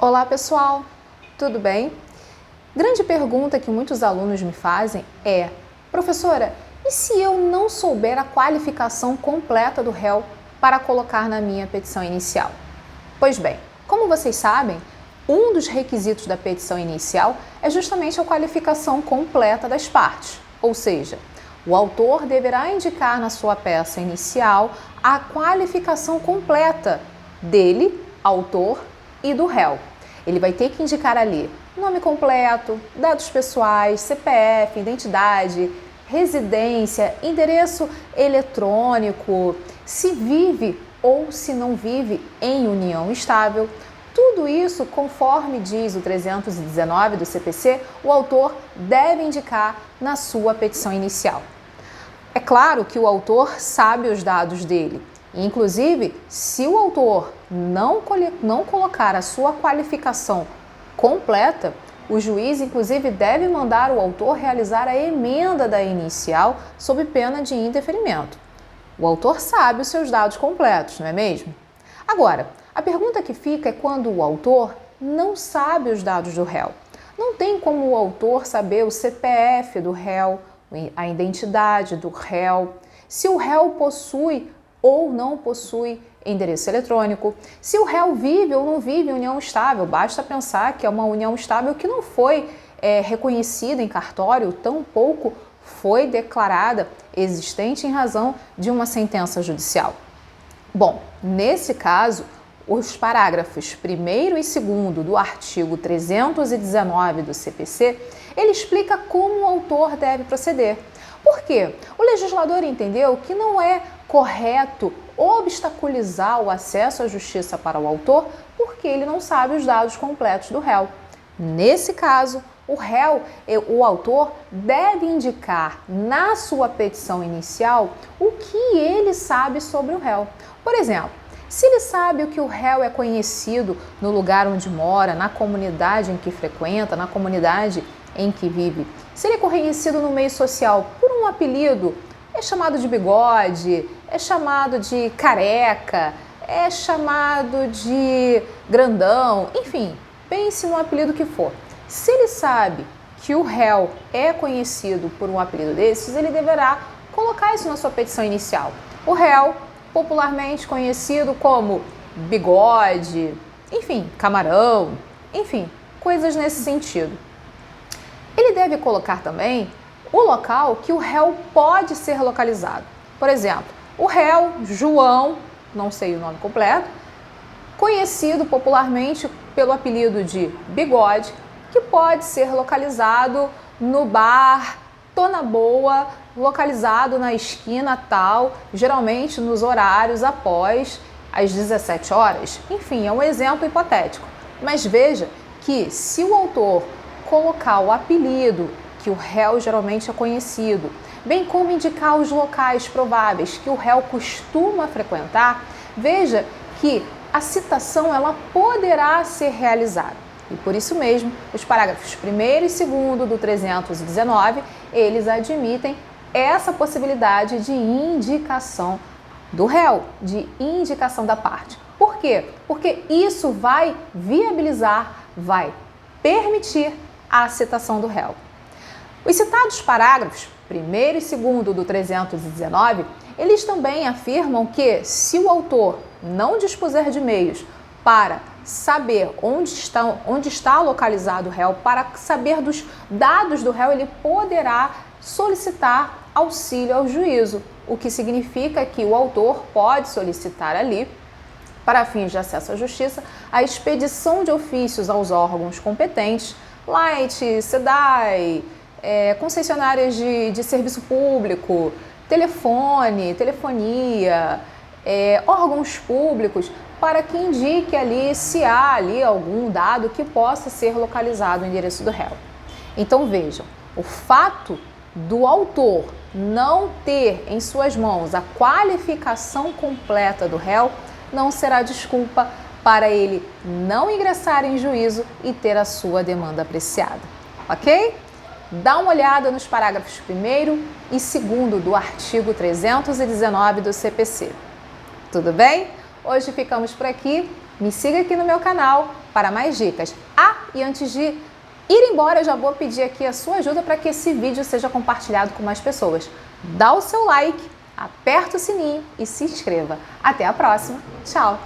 Olá pessoal, tudo bem? Grande pergunta que muitos alunos me fazem é: professora, e se eu não souber a qualificação completa do réu para colocar na minha petição inicial? Pois bem, como vocês sabem, um dos requisitos da petição inicial é justamente a qualificação completa das partes, ou seja, o autor deverá indicar na sua peça inicial a qualificação completa dele, autor, e do réu. Ele vai ter que indicar ali nome completo, dados pessoais, CPF, identidade, residência, endereço eletrônico, se vive ou se não vive em união estável. Tudo isso, conforme diz o 319 do CPC, o autor deve indicar na sua petição inicial. É claro que o autor sabe os dados dele. Inclusive, se o autor não colocar a sua qualificação completa, o juiz, inclusive, deve mandar o autor realizar a emenda da inicial sob pena de indeferimento. O autor sabe os seus dados completos, não é mesmo? Agora, a pergunta que fica é quando o autor não sabe os dados do réu. Não tem como o autor saber o CPF do réu, a identidade do réu, se o réu possui ou não possui endereço eletrônico, se o réu vive ou não vive em união estável. Basta pensar que é uma união estável que não foi reconhecida em cartório, tampouco foi declarada existente em razão de uma sentença judicial. Bom, nesse caso, os parágrafos 1º e 2º do artigo 319 do CPC, ele explica como o autor deve proceder. Por quê? O legislador entendeu que não é correto obstaculizar o acesso à justiça para o autor porque ele não sabe os dados completos do réu. Nesse caso, o autor deve indicar na sua petição inicial o que ele sabe sobre o réu. Por exemplo, se ele sabe que o réu é conhecido no lugar onde mora, na comunidade em que frequenta, na comunidade em que vive, se ele é conhecido no meio social por um apelido, é chamado de bigode, é chamado de careca, é chamado de grandão, enfim, pense no apelido que for. Se ele sabe que o réu é conhecido por um apelido desses, ele deverá colocar isso na sua petição inicial. O réu, popularmente conhecido como bigode, enfim, camarão, enfim, coisas nesse sentido. Ele deve colocar também o local que o réu pode ser localizado. Por exemplo, o réu João, não sei o nome completo, conhecido popularmente pelo apelido de bigode, que pode ser localizado no bar Tô na Boa, localizado na esquina tal, geralmente nos horários após as 17 horas. Enfim, é um exemplo hipotético. Mas veja que se o autor colocar o apelido que o réu geralmente é conhecido, bem como indicar os locais prováveis que o réu costuma frequentar, veja que a citação ela poderá ser realizada. E por isso mesmo, os parágrafos 1º e 2º do 319, eles admitem essa possibilidade de indicação do réu, de indicação da parte. Por quê? Porque isso vai viabilizar, vai permitir a citação do réu. Os citados parágrafos 1º e 2º do 319, eles também afirmam que se o autor não dispuser de meios para saber onde está localizado o réu, para saber dos dados do réu, ele poderá solicitar auxílio ao juízo, o que significa que o autor pode solicitar ali, para fins de acesso à justiça, a expedição de ofícios aos órgãos competentes, Light, SEDAI, concessionárias de serviço público, telefone, telefonia, órgãos públicos, para que indique ali se há ali algum dado que possa ser localizado no endereço do réu. Então vejam, o fato do autor não ter em suas mãos a qualificação completa do réu não será desculpa para ele não ingressar em juízo e ter a sua demanda apreciada, ok? Dá uma olhada nos parágrafos 1º e 2º do artigo 319 do CPC. Tudo bem? Hoje ficamos por aqui. Me siga aqui no meu canal para mais dicas. Ah, e antes de ir embora, eu já vou pedir aqui a sua ajuda para que esse vídeo seja compartilhado com mais pessoas. Dá o seu like, aperta o sininho e se inscreva. Até a próxima. Tchau!